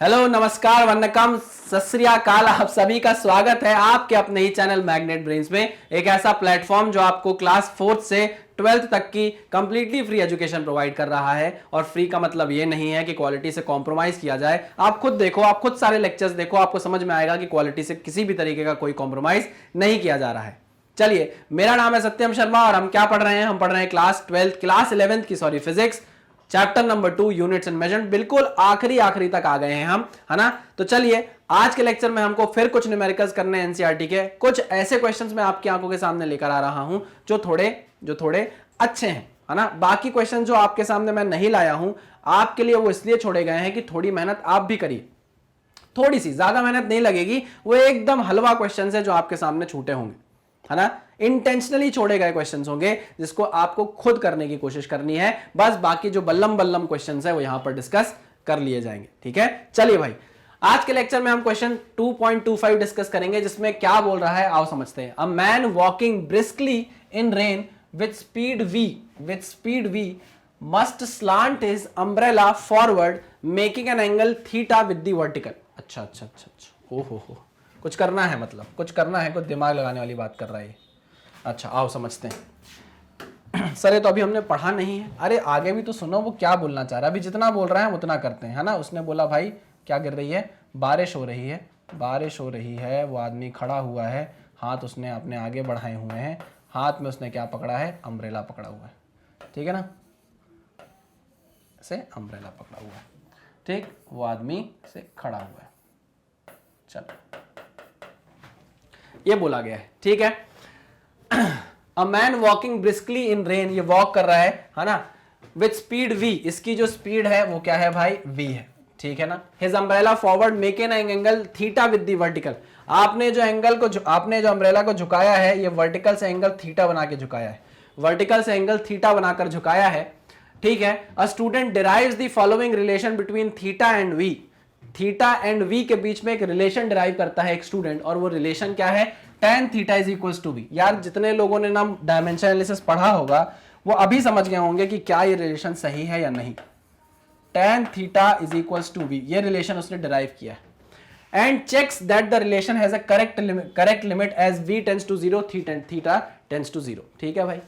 Hello, नमस्कार, वन्नकम, सत श्री अकाल। आप सभी का स्वागत है आपके अपने ही चैनल मैग्नेट ब्रेन्स में। एक ऐसा प्लेटफॉर्म जो आपको क्लास 4th से 12th तक की कंप्लीटली फ्री एजुकेशन प्रोवाइड कर रहा है। और फ्री का मतलब ये नहीं है कि क्वालिटी से कॉम्प्रोमाइज किया जाए। आप खुद देखो, आप खुद सारे लेक्चर्स देखो, आपको समझ में आएगा कि क्वालिटी से किसी भी तरीके का कोई कॉम्प्रोमाइज नहीं किया जा रहा है। चलिए, मेरा नाम है सत्यम शर्मा और हम क्या पढ़ रहे हैं? हम पढ़ रहे हैं क्लास 11th की physics, chapter number 2 units and measurement. बिल्कुल आखिरी तक आ गए हैं हम, है ना। तो चलिए, आज के लेक्चर में हमको फिर कुछ न्यूमेरिकल्स करने हैं एनसीईआरटी के। कुछ ऐसे क्वेश्चंस मैं आपकी आंखों के सामने लेकर आ रहा हूं जो थोड़े अच्छे हैं, है ना। बाकी क्वेश्चन जो आपके सामने मैं नहीं लाया हूं आपके लिए, वो इसलिए छोड़े गए हैं कि थोड़ी मेहनत आप भी करिए। थोड़ी सी, ज्यादा मेहनत नहीं लगेगी। वो एकदम हलवा क्वेश्चन है जो आपके सामने छूटे होंगे, है ना। इंटेंशनली छोड़े गए क्वेश्चंस होंगे जिसको आपको खुद करने की कोशिश करनी है। बस बाकी जो बल्लम बल्लम क्वेश्चंस है वो यहां पर डिस्कस कर लिए जाएंगे, ठीक है। चलिए भाई, आज के लेक्चर में हम क्वेश्चन 2.25 डिस्कस करेंगे, जिसमें क्या बोल रहा है आओ समझते हैं। A man walking briskly in rain with speed v must slant his umbrella forward making an angle theta with the vertical. अच्छा, ओहो हो, कुछ करना है, मतलब कुछ करना है, कुछ दिमाग लगाने वाली बात कर रहा है। अच्छा, आओ समझते हैं। सर ये तो अभी हमने पढ़ा नहीं है। अरे आगे भी तो सुनो वो क्या बोलना चाह रहा है। अभी जितना बोल रहा है उतना करते हैं, है ना। उसने बोला भाई क्या गिर रही है? बारिश हो रही है। वो आदमी खड़ा हुआ है, हाथ उसने अपने आगे बढ़ाए हुए हैं, हाथ में उसने क्या पकड़ा है? अम्ब्रेला पकड़ा हुआ है, ठीक है ना। से अम्ब्रेला पकड़ा हुआ है, ठीक। वो आदमी से खड़ा हुआ है। चलो, ये बोला गया है, ठीक है। A man walking briskly in rain, ये वॉक कर रहा है ना, विथ स्पीड v। इसकी जो स्पीड है वो क्या है भाई? v है, ठीक है ना। His umbrella forward making an angle theta with the vertical. आपने जो अम्ब्रेला को झुकाया है, ये वर्टिकल से एंगल थीटा बना के झुकाया है, वर्टिकल से एंगल थीटा बनाकर झुकाया है, ठीक है। A student derives the following relation between theta and v। Theta and v के बीच में एक रिलेशन डिराइव करता है एक स्टूडेंट, और वो रिलेशन क्या है? tan theta is equals to v। यार जितने लोगों ने ना डायमेंशन एनालिसिस पढ़ा होगा वो अभी समझ गए होंगे कि क्या ये रिलेशन सही है या नहीं। tan theta is equals to v, ये रिलेशन उसने डिराइव किया है। And checks that the relation has a correct limit as v tends to 0, theta tends to 0, ठीक है भाई।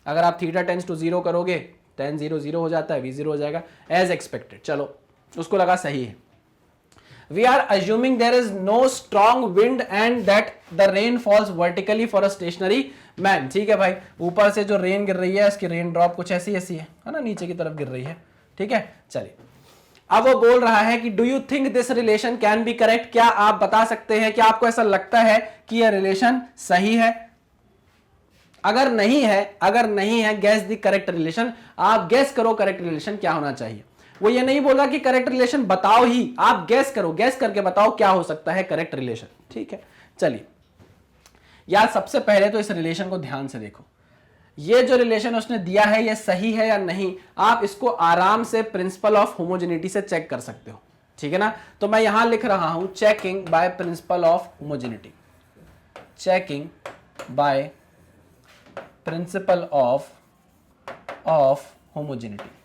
अगर आप थीटा टेंड्स टू 0 करोगे, tan 0 0 हो जाता है, v 0 हो जाएगा एज एक्सपेक्टेड। चलो, उसको लगा सही है। We are assuming there is no strong wind and that the rain falls vertically for a stationary man। ठीक है भाई, ऊपर से जो रेन गिर रही है इसकी रेन ड्रॉप कुछ ऐसी है ना, नीचे की तरफ गिर रही है, ठीक है। चलिए, अब वो बोल रहा है कि do you think this relation can be correct. क्या आप बता सकते हैं, क्या आपको ऐसा लगता है कि यह रिलेशन सही है? अगर नहीं है गैस द करेक्ट रिलेशन। आप गैस करो करेक्ट रिलेशन क्या होना चाहिए। वो ये नहीं बोला कि करेक्ट रिलेशन बताओ ही, आप गैस करो, गैस करके बताओ क्या हो सकता है करेक्ट रिलेशन, ठीक है। चलिए यार, सबसे पहले तो इस रिलेशन को ध्यान से देखो। ये जो रिलेशन उसने दिया है ये सही है या नहीं, आप इसको आराम से प्रिंसिपल ऑफ होमोजेनिटी से चेक कर सकते हो, ठीक है ना। तो मैं यहां लिख रहा हूं checking by principle of homogeneity, checking by principle of homogeneity.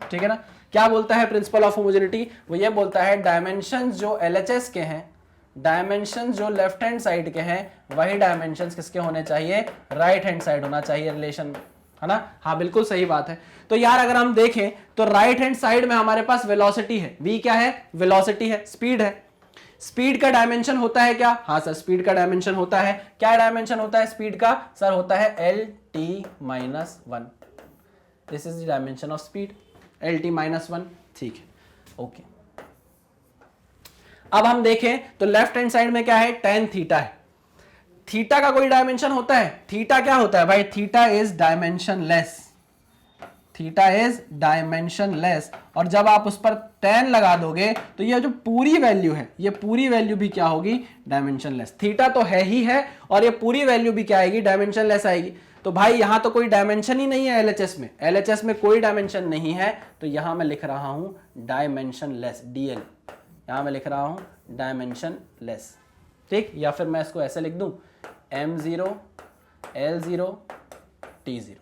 ठीक है ना। क्या बोलता है प्रिंसिपल ऑफ होमोजेनिटी? वो ये बोलता है डायमेंशंस जो एलएचएस के हैं, डायमेंशंस जो लेफ्ट हैंड साइड के हैं, वही डायमेंशंस किसके होने चाहिए? राइट हैंड साइड होना चाहिए रिलेशन, है ना। हाँ बिल्कुल सही बात है। तो यार अगर हम देखें तो राइट हैंड साइड में हमारे पास वेलोसिटी है, v क्या है? वेलोसिटी है, स्पीड है। स्पीड का डायमेंशन होता है क्या? हाँ सर, स्पीड का डायमेंशन होता है। क्या डायमेंशन होता है स्पीड का? सर होता है lt-1। This is the dimension of speed, lt-1, ठीक है, ओके। अब हम देखें तो लेफ्ट हैंड साइड में क्या है? tan थीटा है। थीटा का कोई डायमेंशन होता है? थीटा क्या होता है भाई? Theta is dimensionless, theta is dimensionless. और जब आप उस पर tan लगा दोगे तो ये जो पूरी वैल्यू है, ये पूरी वैल्यू भी क्या होगी? डायमेंशनलेस। थीटा तो है ही है और ये पूरी वैल्यू भी क्या आएगी? डायमेंशनलेस आएगी। तो भाई यहां तो कोई डायमेंशन ही नहीं है एलएचएस में, एलएचएस में कोई डायमेंशन नहीं है। तो यहां मैं लिख रहा हूं डायमेंशनलेस, डीएल, यहां मैं लिख रहा हूं डायमेंशनलेस, ठीक। या फिर मैं इसको ऐसे लिख दूं m0 l0 t0,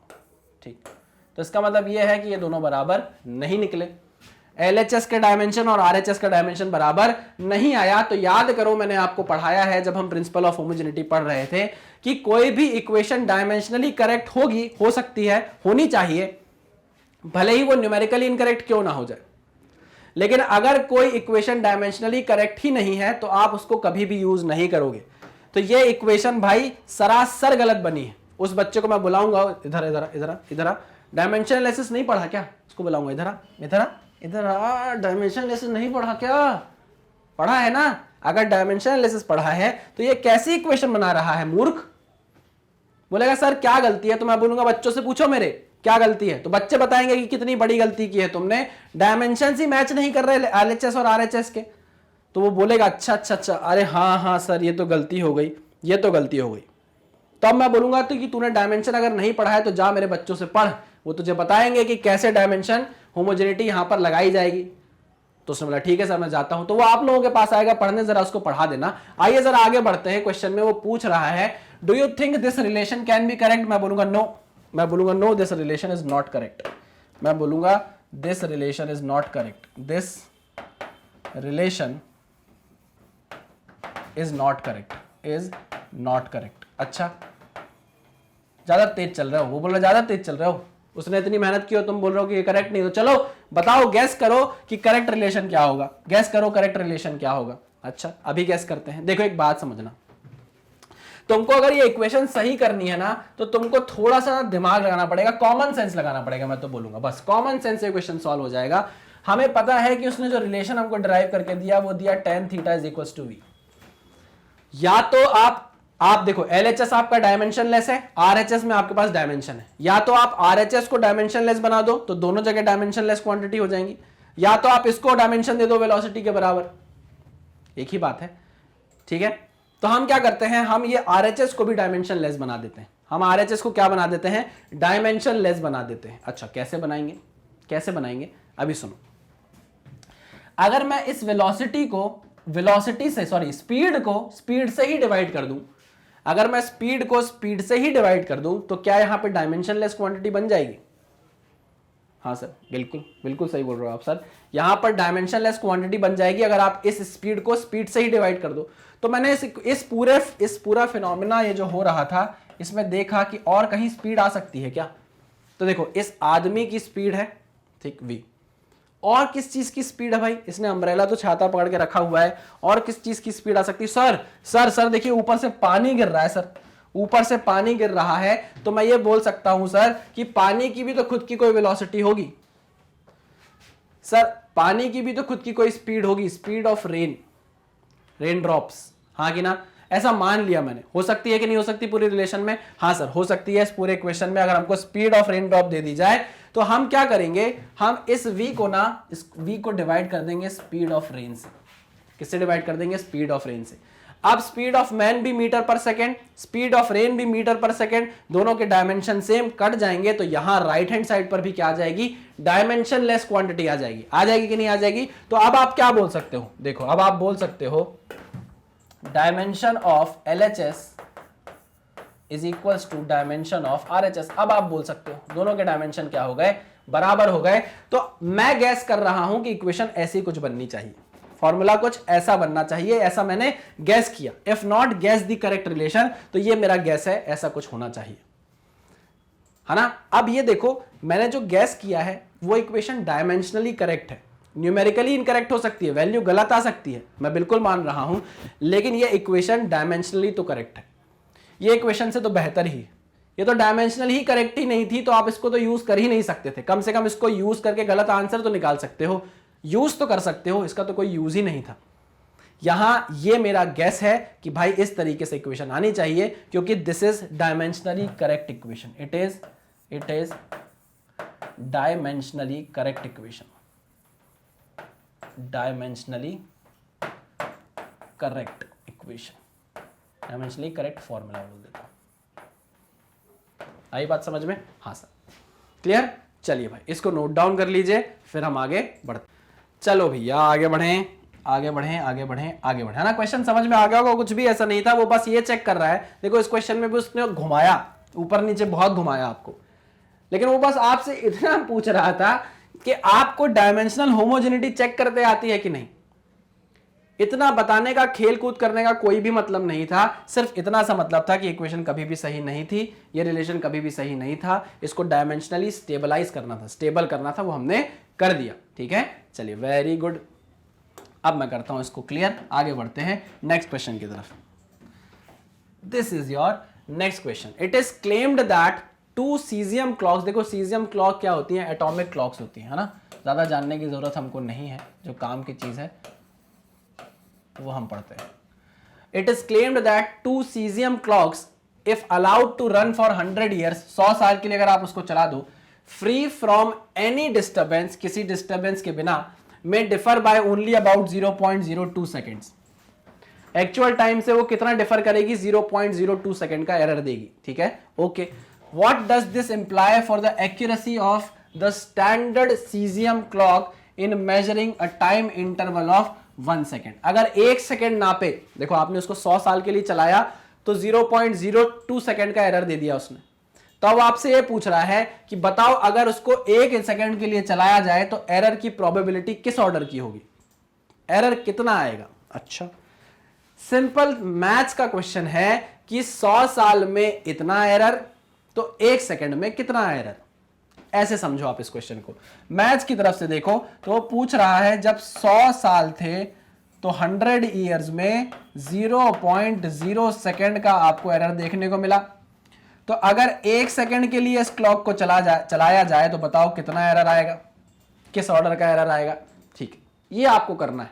ठीक। तो इसका मतलब ये है कि ये दोनों बराबर नहीं निकले। LHS के डायमेंशन और RHS का डायमेंशन बराबर नहीं आया। तो याद करो, मैंने आपको पढ़ाया है जब हम प्रिंसिपल ऑफ होमोजेनिटी पढ़ रहे थे कि कोई भी इक्वेशन डायमेंशनली करेक्ट होगी, हो सकती है, होनी चाहिए, भले ही वो न्यूमेरिकली इनकरेक्ट क्यों ना हो जाए। लेकिन अगर कोई इक्वेशन डायमेंशनली करेक्ट ही नहीं है तो आप उसको कभी भी यूज नहीं करोगे। तो ये इक्वेशन भाई सरासर गलत बनी है। उस बच्चे को मैं बुलाऊंगा, इधर इधर इधर इधर, डायमेंशन एनालिसिस नहीं पढ़ा क्या, उसको बुलाऊंगा, इधर इधर इधर, डायमेंशन एनालिसिस नहीं पढ़ा क्या? पढ़ा है ना? अगर डायमेंशन एनालिसिस पढ़ा है तो ये कैसी इक्वेशन बना रहा है मूर्ख? बोलेगा सर क्या गलती है, तो मैं बोलूंगा बच्चों से पूछो मेरे क्या गलती है, तो बच्चे बताएंगे कि कितनी बड़ी गलती की है तुमने, डायमेंशन ही मैच नहीं कर रहे LHS और RHS के। तो वो बोलेगा अच्छा, अरे हाँ सर ये तो गलती हो गई, ये तो गलती हो गई। तब मैं बोलूंगा तो कि तूने डायमेंशन अगर नहीं पढ़ा है तो जा मेरे बच्चों से पढ़, वो तुझे बताएंगे कि कैसे डायमेंशन होमोजेनिटी यहां पर लगाई जाएगी। तो उसने बोला ठीक है सर मैं जाता हूं। तो वो आप लोगों के पास आएगा पढ़ने, जरा उसको पढ़ा देना। आइए जरा आगे बढ़ते हैं क्वेश्चन में। वो पूछ रहा है do you think this relation can be correct? मैं बोलूंगा नो, मैं बोलूंगा no this relation is not correct, मैं बोलूंगा this relation is not correct, this relation is not correct, is not correct. अच्छा ज्यादा तेज चल रहे हो, वो बोल रहा ज्यादा तेज चल रहे हो, उसने इतनी मेहनत की हो, तुम बोल रहे हो कि ये करेक्ट नहीं। तो चलो बताओ, गैस करो कि करेक्ट रिलेशन क्या होगा, गैस करो करेक्ट रिलेशन क्या होगा। अच्छा अभी गैस करते हैं। देखो एक बात समझना, तुमको अगर ये इक्वेशन सही करनी है ना तो तुमको थोड़ा सा दिमाग लगाना पड़ेगा, कॉमन सेंस लगाना पड़ेगा। मैं तो बोलूंगा बस कॉमन सेंस से इक्वेशन सॉल्व हो जाएगा। हमें पता है कि उसने जो रिलेशन हमको ड्राइव करके दिया वो दिया tan theta is equal to v। या तो आप देखो LHS आपका डायमेंशन लेस है, RHS में आपके पास डायमेंशन है, या तो आप RHS को डायमेंशन लेस बना दो तो दोनों जगह डायमेंशन लेस क्वांटिटी हो जाएंगी, या तो आप इसको डायमेंशन दे दो वेलोसिटी के बराबर, एक ही बात है। ठीक है, तो हम क्या करते हैं, हम ये RHS को भी डायमेंशन लेस बना देते हैं। हम RHS को क्या बना देते हैं, डायमेंशन लेस बना देते हैं। अच्छा कैसे बनाएंगे, कैसे बनाएंगे अभी सुनो। अगर मैं इस वेलोसिटी को वेलोसिटी से स्पीड को स्पीड से ही डिवाइड कर दूं, अगर मैं स्पीड को स्पीड से ही डिवाइड कर दूं तो क्या यहां पे डायमेंशन लेस क्वांटिटी बन जाएगी? हाँ सर बिल्कुल बिल्कुल सही बोल रहे हो आप सर, यहां पर डायमेंशन लेस क्वांटिटी बन जाएगी अगर आप इस स्पीड को स्पीड से ही डिवाइड कर दो। तो मैंने इस पूरा फिनोमेना ये जो हो रहा था इसमें देखा कि और कहीं स्पीड आ सकती है क्या। तो देखो इस आदमी की स्पीड है ठीक v, और किस चीज की स्पीड है भाई, इसने अम्ब्रेला तो छाता पकड़ के रखा हुआ है, और किस चीज की स्पीड आ सकती है? सर देखिए ऊपर से पानी गिर रहा है सर, ऊपर से पानी गिर रहा है। तो मैं ये बोल सकता हूं सर कि पानी की भी तो खुद की कोई वेलोसिटी होगी सर, पानी की भी तो खुद की कोई स्पीड होगी, स्पीड ऑफ रेन ड्रॉप्स, हाँ कि ना? ऐसा मान लिया मैंने। हो सकती है कि नहीं हो सकती पूरी रिलेशन में? हाँ सर हो सकती है। इस पूरे इक्वेशन में अगर हमको स्पीड ऑफ रेन ड्रॉप दे दी जाए तो हम क्या करेंगे, हम इस v को ना, इस v को डिवाइड कर देंगे स्पीड ऑफ रेन से। किससे डिवाइड कर देंगे? स्पीड ऑफ रेन से। अब स्पीड ऑफ मैन भी मीटर पर सेकेंड, स्पीड ऑफ रेन भी मीटर पर सेकेंड, दोनों के डायमेंशन सेम, कट जाएंगे तो यहां राइट हैंड साइड पर भी क्या आ जाएगी, डायमेंशन लेस क्वांटिटी आ जाएगी। आ जाएगी कि नहीं आ जाएगी? तो अब आप क्या बोल सकते हो, देखो अब आप बोल सकते हो dimension of LHS is equals to dimension of RHS। अब आप बोल सकते हो दोनों के डायमेंशन क्या हो गए, बराबर हो गए। तो मैं गैस कर रहा हूं कि इक्वेशन ऐसी कुछ बननी चाहिए, फॉर्मूला कुछ ऐसा बनना चाहिए, ऐसा मैंने गैस किया। If not gas the correct relation, तो ये मेरा गैस है, ऐसा कुछ होना चाहिए, है ना? अब ये देखो मैंने जो गैस किया है वो इक्वेशन डायमेंशनली करेक्ट है, न्यूमेरिकली इनकरेक्ट हो सकती है, वैल्यू गलत आ सकती है, मैं बिल्कुल मान रहा हूं, लेकिन ये इक्वेशन डायमेंशनली तो करेक्ट है। ये इक्वेशन से तो बेहतर ही, ये तो डायमेंशनल ही करेक्ट ही नहीं थी तो आप इसको तो यूज कर ही नहीं सकते थे। कम से कम इसको यूज करके गलत आंसर तो निकाल सकते हो, यूज तो कर सकते हो, इसका तो कोई यूज ही नहीं था। यहां ये मेरा गैस है कि भाई इस तरीके से इक्वेशन आनी चाहिए, क्योंकि this is dimensionally correct equation, it is dimensionally correct equation, dimensionally correct equation, dimensionally correct formula बोल देता हूं। आई बात समझ में? हाँ सर क्लियर। चलिए भाई इसको नोट डाउन कर लीजिए, फिर हम आगे बढ़ते। चलो भैया आगे बढ़ें आगे बढ़ें आगे बढ़ें आगे बढ़ें, है ना? क्वेश्चन समझ में आ गया होगा, कुछ भी ऐसा नहीं था, वो बस ये चेक कर रहा है। देखो इस क्वेश्चन में भी उसने घुमाया, ऊपर नीचे बहुत घुमाया आपको। लेकिन वो बस आपसे इतना पूछ रहा था कि आपको डायमेंशनल होमोजेनिटी चेक करते आती है कि नहीं। इतना बताने का, खेल कूद करने का कोई भी मतलब नहीं था, सिर्फ इतना सा मतलब था कि इक्वेशन कभी भी सही नहीं थी, ये रिलेशन कभी भी सही नहीं था, इसको डायमेंशनली स्टेबलाइज करना था, स्टेबल करना था, वो हमने कर दिया। ठीक है, चलिए वेरी गुड। अब मैं करता हूं इसको क्लियर, आगे बढ़ते हैं नेक्स्ट क्वेश्चन की तरफ। This is your next question. It is claimed that 2 caesium clocks, देखो सीजियम क्लॉक क्या होती है, एटॉमिक क्लॉक्स होती है ना, ज्यादा जानने की जरूरत हमको नहीं है, जो काम की चीज है वो हम पढ़ते हैं। It is claimed that 2 caesium clocks if allowed to run for 100 years, 100 साल के लिए अगर आप उसको चला दो, फ्री फ्रॉम एनी डिस्टर्बेंस, किसी डिस्टर्बेंस के बिना, may differ by only about 0.02 seconds. Actual time से वो कितना डिफर करेगी, 0.02 सेकेंड का एरर देगी। ठीक है, okay. What does this imply for the accuracy of the standard caesium clock in measuring a time interval of 1 second. अगर 1 second नापे, देखो आपने उसको 100 साल के लिए चलाया तो 0.02 सेकेंड का एरर दे दिया उसने, तो अब आपसे ये पूछ रहा है कि बताओ अगर उसको 1 सेकेंड के लिए चलाया जाए तो एरर की प्रोबेबिलिटी किस ऑर्डर की होगी, एरर कितना आएगा। अच्छा, सिंपल मैथ्स का क्वेश्चन है कि 100 साल में इतना एरर, तो 1 सेकेंड में कितना एरर, ऐसे समझो आप इस क्वेश्चन को। मैथ्स की तरफ से देखो तो वो पूछ रहा है जब 100 साल थे तो 100 ईयर्स में 0.0 सेकेंड का आपको एरर देखने को मिला, तो अगर 1 सेकेंड के लिए इस क्लॉक को चलाया जाए तो बताओ कितना एरर आएगा, किस ऑर्डर का एरर आएगा। ठीक है, ये आपको करना है,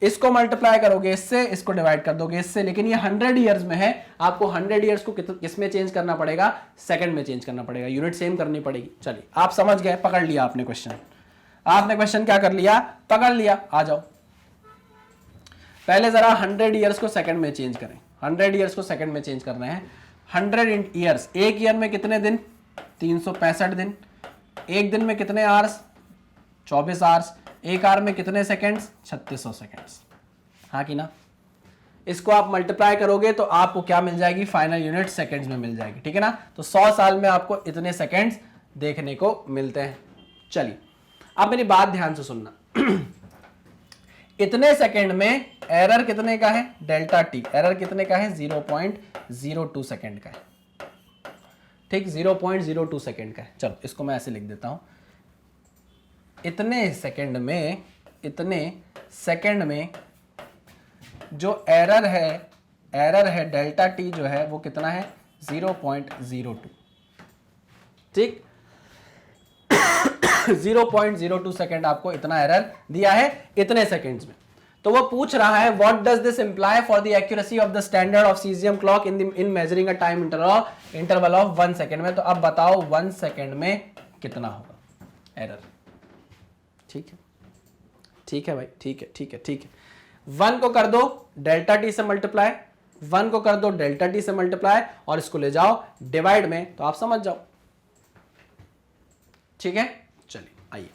इसको मल्टीप्लाई करोगे इससे, इसको डिवाइड कर दोगे इससे, लेकिन ये 100 ईयर्स में है, आपको 100 ईयर्स को किस में चेंज करना पड़ेगा, सेकंड में चेंज करना पड़ेगा, यूनिट सेम करनी पड़ेगी। चलिए आप समझ गए, पकड़ लिया आपने क्वेश्चन, आपने क्वेश्चन क्या कर लिया, पकड़ लिया। आ जाओ, पहले जरा 100 ईयर्स को सेकंड में चेंज करें, 100 ईयर्स को सेकंड में चेंज करना है। 100 ईयर्स, एक ईयर में कितने दिन, 365 दिन, एक दिन में कितने आवर्स, 24 आवर्स, एक आवर में कितने सेकंड्स, 3600 सेकंड्स, हाँ कि ना। इसको आप मल्टीप्लाई करोगे तो आपको क्या मिल जाएगी, फाइनल यूनिट सेकंड्स में मिल जाएगी। ठीक है ना, तो 100 साल में आपको इतने सेकंड्स देखने को मिलते हैं। चलिए अब मेरी बात ध्यान से सुनना। इतने सेकंड में एरर कितने का है, डेल्टा टी, एरर कितने का है, 0.02 सेकंड का है। ठीक, 0.02 सेकंड का है। चलो इसको मैं ऐसे लिख देता हूं, इतने सेकंड में जो एरर है डेल्टा टी जो है वो कितना है, 0.02। ठीक, 0.02 सेकंड आपको इतना एरर दिया है इतने सेकंड्स में। तो वो पूछ रहा है what does this imply for the accuracy of the standard of caesium clock in measuring a time interval of 1 second में। तो अब बताओ 1 सेकंड में कितना होगा एरर। ठीक है, ठीक है भाई, ठीक है, ठीक है, ठीक है। 1 को कर दो डेल्टा टी से मल्टीप्लाई, 1 को कर दो डेल्टा टी से मल्टीप्लाई, और इसको ले जाओ डिवाइड में, तो आप समझ जाओ। ठीक है, चलिए आइए,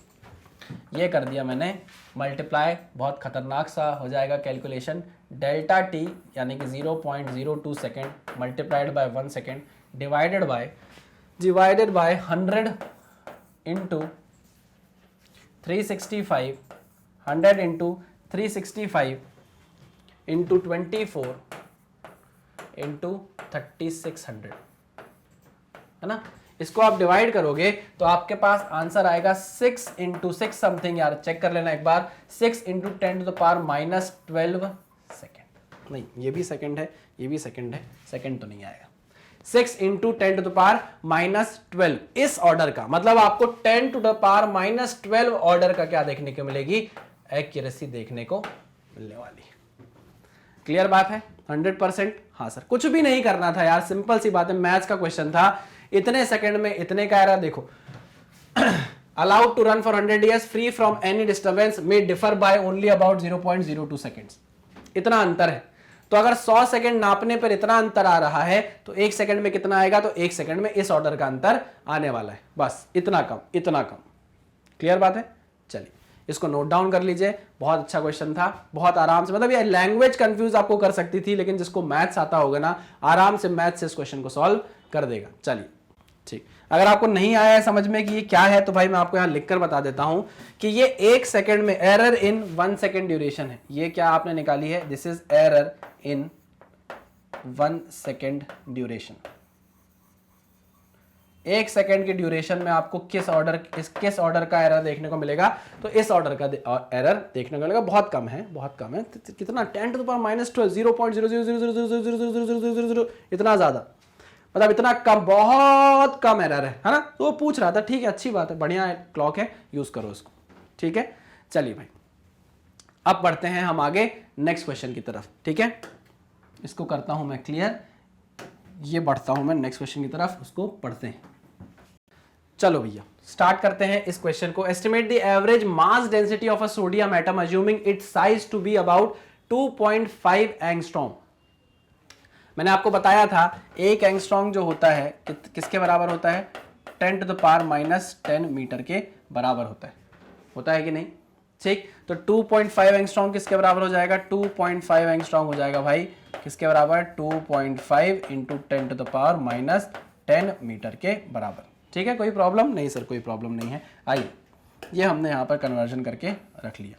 ये कर दिया मैंने मल्टीप्लाई, बहुत खतरनाक सा हो जाएगा कैलकुलेशन। डेल्टा टी यानी कि 0.02 second multiplied by 1 second divided by 100 into 365, 100 into 365 into 24 into 3600, है ना। इसको आप डिवाइड करोगे तो आपके पास आंसर आएगा 6 इंटू 6 समथिंग, यार चेक कर लेना एक बार, 6 इंटू 10⁻12 सेकेंड। नहीं, ये भी सेकेंड है, ये भी सेकेंड है, सेकेंड तो नहीं आएगा। 6 इंटू 10⁻12 इस ऑर्डर का, मतलब आपको 10⁻12 ऑर्डर का क्या देखने को मिलेगी, एक्यूरेसी देखने को मिलने वाली। क्लियर बात है, 100%। हाँ सर, कुछ भी नहीं करना था यार, सिंपल सी बात है, मैथ्स का क्वेश्चन था। इतने सेकंड में इतने का एरर देखो, allowed to run for 100 years free from any disturbance may differ by only about 0.02 seconds, इतना अंतर है। तो अगर 100 सेकंड नापने पर इतना अंतर आ रहा है तो 1 सेकंड में कितना आएगा, तो 1 सेकंड में इस ऑर्डर का अंतर आने वाला है, बस इतना कम, इतना कम। क्लियर बात है, चलिए इसको नोट डाउन कर लीजिए। बहुत अच्छा क्वेश्चन था, बहुत आराम से, मतलब ये लैंग्वेज कंफ्यूज आपको कर सकती थी, लेकिन जिसको मैथ्स आता होगा ना, आराम से मैथ्स से इस क्वेश्चन को सॉल्व कर देगा। चलिए ठीक, अगर आपको नहीं आया है समझ में कि ये क्या है तो भाई मैं आपको यहां लिखकर बता देता हूं कि ये 1 सेकंड में एरर इन 1 सेकंड ड्यूरेशन है। ये क्या आपने निकाली है, this is error in 1 second duration. 1 second के ड्यूरेशन में आपको किस ऑर्डर का एरर देखने को मिलेगा, तो इस ऑर्डर का एरर देखने को मिलेगा। बहुत कम है, बहुत कम है। कितना 10 to the power -12, 0.000000000 इतना ज्यादा, मतलब इतना कम, बहुत कम एरर है ना। तो वो पूछ रहा था, ठीक है अच्छी बात है, बढ़िया है, क्लॉक है, यूज करो उसको, ठीक है। चलिए भाई अब बढ़ते हैं हम आगे नेक्स्ट क्वेश्चन की तरफ, ठीक है। इसको करता हूं मैं क्लियर, ये बढ़ता हूं मैं नेक्स्ट क्वेश्चन की तरफ, उसको पढ़ते हैं। चलो भैया स्टार्ट करते हैं इस क्वेश्चन को। Estimate the average mass density of a sodium atom assuming its size to be about 2.5 angstrom. मैंने आपको बताया था 1 एंगस्ट्रॉम जो होता है किसके बराबर होता है, 10 to the power -10 मीटर के बराबर होता है कि नहीं, ठीक। तो 2.5 एंगस्ट्रॉम किसके बराबर हो जाएगा, 2.5 एंगस्ट्रॉम हो जाएगा भाई किसके बराबर, 2.5 into 10 to the power -10 metre के बराबर, ठीक है। कोई प्रॉब्लम नहीं सर, कोई प्रॉब्लम नहीं है। आइए ये हमने यहाँ पर कन्वर्जन करके रख लिया।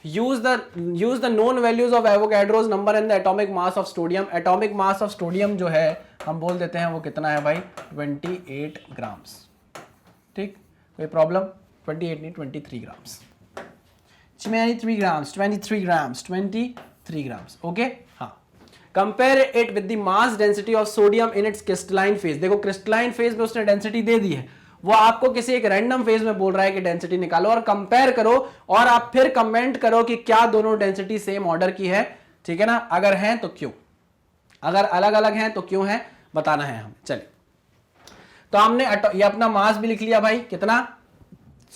use the known values of Avogadro's number and the atomic mass of sodium। atomic mass of sodium जो है हम बोल देते हैं वो कितना है भाई, 28 ग्राम्स, ठीक। कोई प्रॉब्लम, 28 नहीं 23 ग्राम्स, 23 ग्राम्स, ओके। हाँ, compare it with the mass density of sodium in its crystalline phase. देखो क्रिस्टलाइन फेज में उसने डेंसिटी दे दी है, वो आपको किसी एक रैंडम फेज में बोल रहा है कि डेंसिटी निकालो और कंपेयर करो, और आप फिर कमेंट करो कि क्या दोनों डेंसिटी सेम ऑर्डर की है, ठीक है ना। अगर हैं तो क्यों, अगर अलग अलग हैं तो क्यों है, बताना है हमें। चलिए तो हमने ये अपना मास भी लिख लिया भाई, कितना,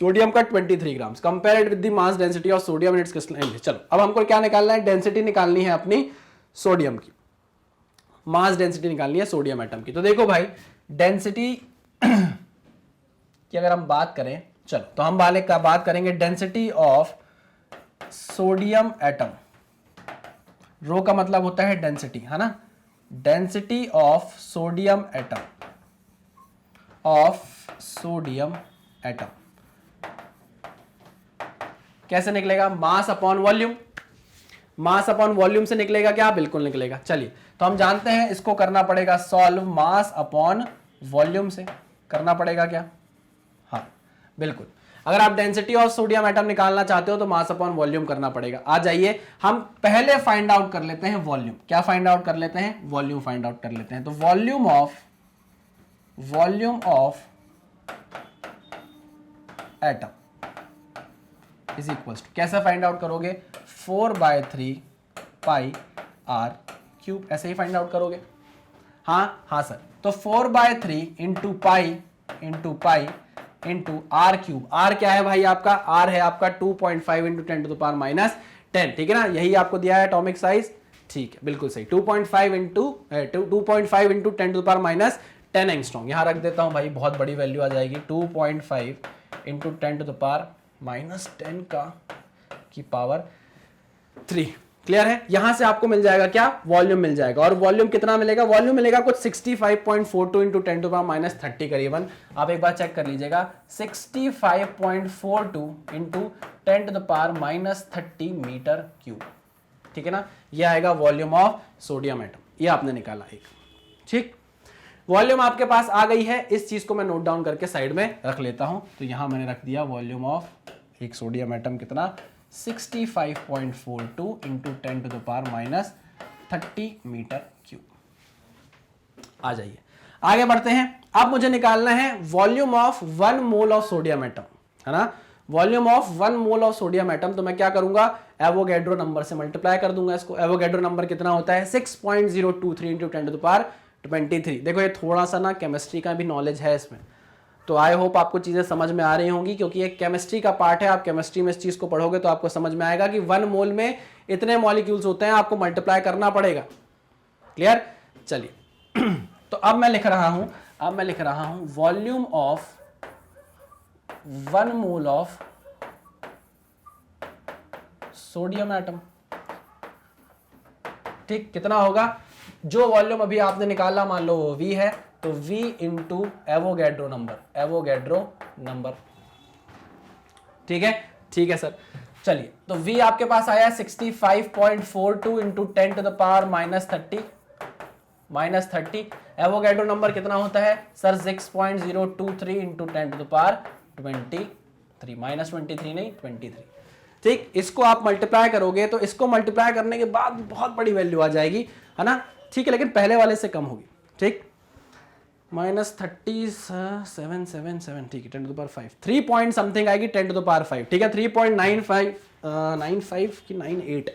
सोडियम का 23 grams, compare it with the mass density of sodium in its crystalline. चलो अब हमको क्या निकालना है, डेंसिटी निकालनी है अपनी सोडियम की, मास डेंसिटी निकालनी है सोडियम एटम की। तो देखो भाई डेंसिटी कि अगर हम बात करें, चलो तो हम वाले का बात करेंगे डेंसिटी ऑफ सोडियम एटम। रो का मतलब होता है डेंसिटी, है ना। डेंसिटी ऑफ सोडियम एटम, कैसे निकलेगा, मास अपॉन वॉल्यूम। मास अपॉन वॉल्यूम से निकलेगा क्या, बिल्कुल निकलेगा। चलिए तो हम जानते हैं इसको करना पड़ेगा सॉल्व मास अपॉन वॉल्यूम से, करना पड़ेगा क्या, हाँ बिल्कुल। अगर आप डेंसिटी ऑफ सोडियम एटम निकालना चाहते हो तो मास अपॉन वॉल्यूम करना पड़ेगा। आ जाइए हम पहले फाइंड आउट कर लेते हैं वॉल्यूम। क्या फाइंड आउट कर लेते हैं, वॉल्यूम फाइंड आउट कर लेते हैं। तो volume of atom is equals to, कैसे फाइंड आउट करोगे, 4/3 पाई r क्यूब, ऐसे ही फाइंड आउट करोगे। हाँ सर, तो 4/3 into pi into R cube. R क्या है भाई आपका, आर है आपका 2.5 इंटू 10 टू द पावर -10, ठीक है ना। यही आपको दिया है एटॉमिक साइज, ठीक है बिल्कुल सही। 2.5 into 10 to the power -10 angstrom. यहां रख देता हूं भाई, बहुत बड़ी वैल्यू आ जाएगी, 2.5 इंटू 10 टू द पावर -10 की पावर 3। क्लियर है। यहां से आपको मिल जाएगा क्या, वॉल्यूम मिल जाएगा। और वॉल्यूम कितना मिलेगा, वॉल्यूम मिलेगा कुछ 65.42 इंटू 10 टू पावर -30 करीबन। आप एक बार चेक कर लीजिएगा, 65.42 into 10 to the power -30 metre cube, ठीक है ना। यह आएगा वॉल्यूम ऑफ सोडियम एटम, ये आपने निकाला एक, ठीक। वॉल्यूम आपके पास आ गई है, इस चीज को मैं नोट डाउन करके साइड में रख लेता हूं। तो यहां मैंने रख दिया वॉल्यूम ऑफ एक सोडियम एटम कितना, 65.42 into 10 to the power -30 metre cube. आ जाइए आगे बढ़ते हैं। अब मुझे निकालना है volume of 1 mole of sodium atom, है ना। Volume of 1 mole of sodium atom, तो मैं क्या करूंगा, एवोगैड्रो नंबर से मल्टीप्लाई कर दूंगा इसको। एवोगैड्रो नंबर कितना होता है, 6.023 इंटू 10 टू द पावर 23। देखो ये थोड़ा सा ना केमिस्ट्री का भी नॉलेज है इसमें, तो आई होप आपको चीजें समझ में आ रही होंगी, क्योंकि ये केमिस्ट्री का पार्ट है। आप केमिस्ट्री में इस चीज को पढ़ोगे तो आपको समझ में आएगा कि 1 मोल में इतने मॉलिक्यूल्स होते हैं, आपको मल्टीप्लाई करना पड़ेगा। क्लियर। चलिए तो अब मैं लिख रहा हूं volume of 1 mole of sodium atom, ठीक। कितना होगा, जो वॉल्यूम अभी आपने निकाला मान लो वो V है, तो V इंटू एवोगैड्रो नंबर, ठीक है, ठीक है सर। चलिए, तो V आपके पास आया 65.42 into 10 to the power -30, Avogadro number कितना होता है sir 6.023 into 10 to the power 23, -23 नहीं 23, ठीक। इसको आप मल्टीप्लाई करोगे तो इसको मल्टीप्लाई करने के बाद बहुत बड़ी वैल्यू आ जाएगी, है ना, ठीक है, लेकिन पहले वाले से कम होगी, ठीक, -3777, ठीक है, 10 to the power 5, 3 point something आएगी 10 टू द पावर 5, ठीक है, 3.95 की 98,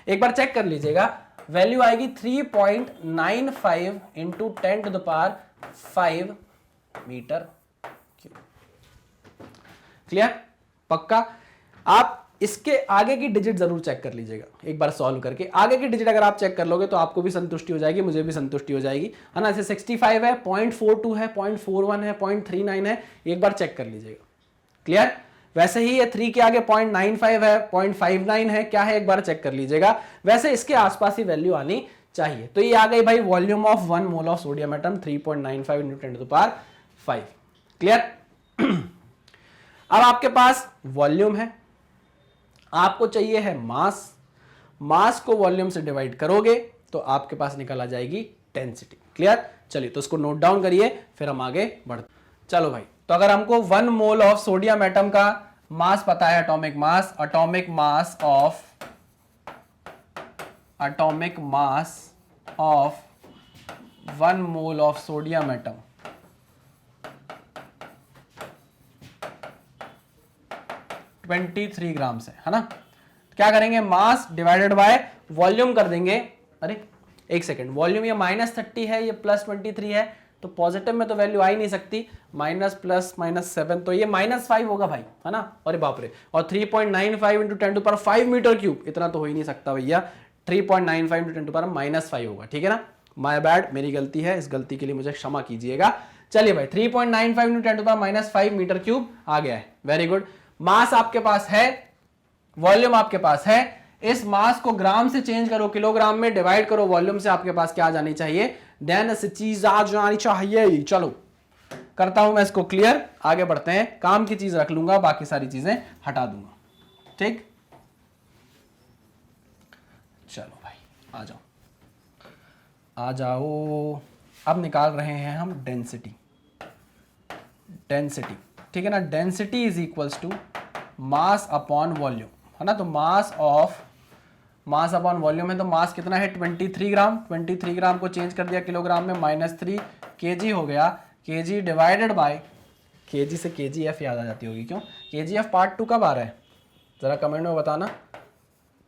एक बार चेक कर लीजिएगा, वैल्यू आएगी 3.95 into 10 to the power 5 metre cube. Clear, पक्का। आप इसके आगे की डिजिट जरूर चेक कर लीजिएगा एक बार सॉल्व करके, आगे की डिजिट अगर आप चेक कर लोगे तो आपको भी संतुष्टि हो जाएगी, मुझे भी संतुष्टि हो जाएगी, है ना। ऐसे 65 है, 0.42 है, 0.41 है, 0.39 है, एक बार चेक कर लीजिएगा। क्लियर, वैसे ही ये 3 के आगे 0.95 है, 0.59 है, क्या है एक बार चेक कर लीजिएगा। वैसे इसके आसपास ही वैल्यू आनी चाहिए। तो ये आ गई भाई volume of 1 mole of sodium atom 3.95 into 10 to the power 5। Clear. अब आपके पास वॉल्यूम है, आपको चाहिए है मास, मास को वॉल्यूम से डिवाइड करोगे तो आपके पास निकल आ जाएगी डेंसिटी। क्लियर, चलिए तो इसको नोट डाउन करिए, फिर हम आगे बढ़ते। चलो भाई, तो अगर हमको 1 मोल ऑफ सोडियम एटम का मास पता है, atomic mass of 1 mole of sodium atom 23 ग्राम से, है ना। क्या करेंगे, मास डिवाइडेड बाय वॉल्यूम कर देंगे। अरे एक सेकेंड, वॉल्यूम ये -30 है, ये +23 है, तो पॉजिटिव में तो वैल्यू आ ही नहीं सकती, माइनस प्लस -7, तो ये -5 होगा भाई, है ना। अरे बाप रे, और 3.95 into 10 to power 5 metre cube, इतना तो हो ही नहीं सकता भैया, 3.95 इंटू 10 टू पावर -5 होगा, ठीक है ना। माय बैड, मेरी गलती है, इस गलती के लिए मुझे क्षमा कीजिएगा। चलिए भाई, 3.95 into 10 to power -5 metre cube आ गया है, वेरी गुड। मास आपके पास है, वॉल्यूम आपके पास है, इस मास को ग्राम से चेंज करो किलोग्राम में, डिवाइड करो वॉल्यूम से, आपके पास क्या आ जानी चाहिए, देन से चीज आ जानी चाहिए। चलो करता हूं मैं इसको क्लियर, आगे बढ़ते हैं। काम की चीज रख लूंगा, बाकी सारी चीजें हटा दूंगा, ठीक। चलो भाई आ जाओ, आ जाओ। अब निकाल रहे हैं हम डेंसिटी, ठीक है ना। Density is equals to mass upon volume, है ना। तो मास अपॉन वॉल्यूम है, तो मास कितना है 23 ग्राम, 23 ग्राम को चेंज कर दिया किलोग्राम में, -3 kg हो गया, kg डिवाइडेड बाय, kg से kgf याद आ जाती होगी, क्यों, kgf पार्ट 2 कब आ रहा है जरा कमेंट में बताना।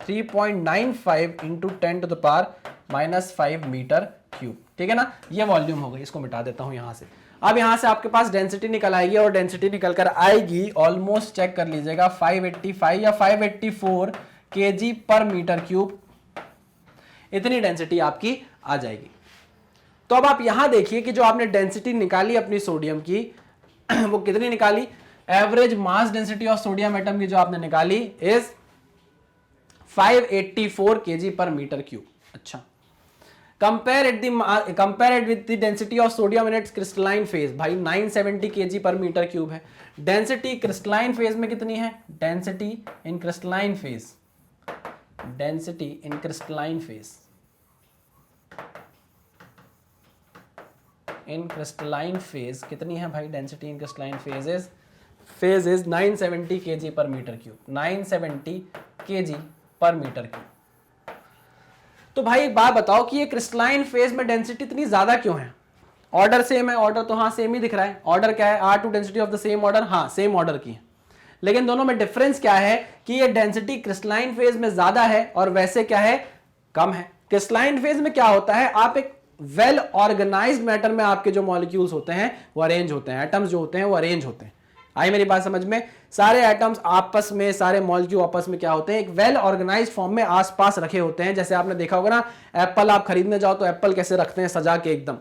3.95 into 10 to the power -5 metre cube, ठीक है ना। ये वॉल्यूम हो गई, इसको मिटा देता हूं यहां से। अब यहां से आपके पास डेंसिटी निकल आएगी, और डेंसिटी निकल कर आएगी ऑलमोस्ट, चेक कर लीजिएगा, 585 या 584 kg पर मीटर क्यूब, इतनी डेंसिटी आपकी आ जाएगी। तो अब आप यहां देखिए कि जो आपने डेंसिटी निकाली अपनी सोडियम की वो कितनी निकाली, average mass density of sodium atom की जो आपने निकाली इज 584 kg पर मीटर क्यूब। अच्छा, compare it with the density of sodium in its crystalline phase, भाई 970 kg पर मीटर क्यूब है। डेंसिटी क्रिस्टलाइन फेज में कितनी है, डेंसिटी इन क्रिस्टलाइन फेज कितनी है भाई, density in crystalline phase is 970 kg पर मीटर क्यूब, 970 kg पर मीटर क्यूब। तो भाई एक बात बताओ कि ये क्रिस्टलाइन फेज में डेंसिटी इतनी ज्यादा क्यों है। ऑर्डर सेम है, ऑर्डर तो हाँ सेम ही दिख रहा है, ऑर्डर क्या है, R2 density of the same order, हाँ सेम ऑर्डर की है, लेकिन दोनों में डिफरेंस क्या है कि ये डेंसिटी क्रिस्टलाइन फेज में ज्यादा है और वैसे क्या है, कम है। क्रिस्टलाइन फेज में क्या होता है, आप एक वेल ऑर्गेनाइज्ड मैटर में आपके जो मॉलिक्यूल्स होते हैं वो अरेंज होते हैं, एटम्स जो होते हैं वो अरेंज होते हैं। आई मेरी बात समझ में, सारे एटम्स आपस में, सारे मॉलिक्यूल आपस में क्या होते हैं, एक वेल ऑर्गेनाइज्ड फॉर्म में आसपास रखे होते हैं। जैसे आपने देखा होगा ना, एप्पल आप खरीदने जाओ तो एप्पल कैसे रखते हैं, सजा के एकदम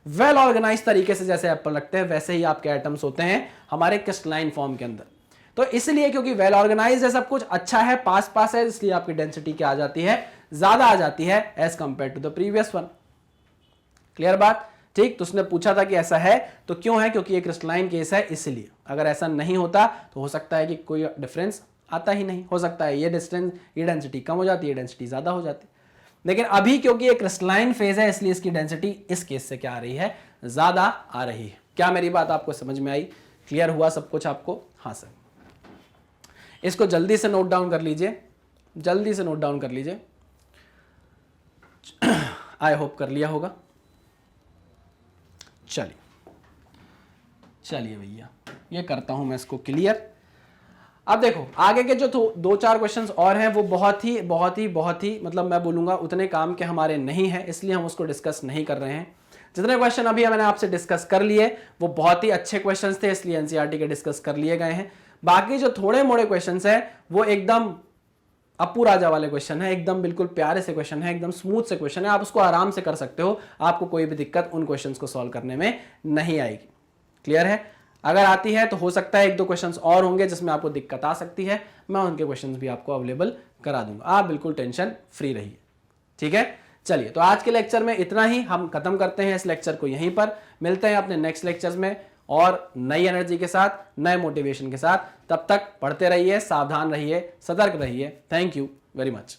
वेल ऑर्गेनाइज तरीके से जैसे एप्पल रखते हैं, वैसे ही आपके एटम्स होते हैं हमारे क्रिस्टलाइन फॉर्म के अंदर। तो इसलिए क्योंकि वेल ऑर्गेनाइज है, सब कुछ अच्छा है, पास पास है, इसलिए आपकी डेंसिटी क्या आ जाती है, ज्यादा आ जाती है as compare to the previous one. Clear बात, ठीक, तो उसने पूछा था कि ऐसा है तो क्यों है, क्योंकि ये क्रिस्टलाइन केस है इसलिए। अगर ऐसा नहीं होता तो हो सकता है कि कोई डिफरेंस आता ही नहीं, हो सकता है ये डिस्टेंस, ये डेंसिटी कम हो जाती है, डेंसिटी ज्यादा हो जाती है। लेकिन अभी क्योंकि ये क्रिस्टलाइन फेज है इसलिए इसकी डेंसिटी इस केस से क्या आ रही है, ज्यादा आ रही है। क्या मेरी बात आपको समझ में आई, क्लियर हुआ सब कुछ आपको? हाँ सर। इसको जल्दी से नोट डाउन कर लीजिए, जल्दी से नोट डाउन कर लीजिए। आई होप कर लिया होगा। चलिए चलिए भैया, ये करता हूं मैं इसको क्लियर। अब देखो आगे के जो 2-4 क्वेश्चंस और हैं वो बहुत ही मतलब मैं बोलूंगा उतने काम के हमारे नहीं है, इसलिए हम उसको डिस्कस नहीं कर रहे हैं। जितने क्वेश्चन अभी मैंने आपसे डिस्कस कर लिए वो बहुत ही अच्छे क्वेश्चंस थे, इसलिए एनसीईआरटी के डिस्कस कर लिए गए हैं। बाकी जो थोड़े मोड़े क्वेश्चंस हैं वो एकदम अपू राजा वाले क्वेश्चन है, एकदम बिल्कुल प्यारे से क्वेश्चन है, एकदम स्मूथ से क्वेश्चन है, आप उसको आराम से कर सकते हो, आपको कोई भी दिक्कत उन क्वेश्चंस को सॉल्व करने में नहीं आएगी। क्लियर है? अगर आती है तो हो सकता है 1-2 क्वेश्चंस और होंगे जिसमें आपको दिक्कत आ सकती है, मैं उनके क्वेश्चंस भी आपको अवेलेबल करा दूंगा, आप बिल्कुल टेंशन फ्री रहिए। ठीक है, चलिए तो आज के लेक्चर में इतना ही, हम खत्म करते हैं इस लेक्चर को यहीं पर। मिलते हैं अपने नेक्स्ट लेक्चर्स में और नई एनर्जी के साथ, नए मोटिवेशन के साथ। तब तक पढ़ते रहिए, सावधान रहिए, सतर्क रहिए। Thank you very much.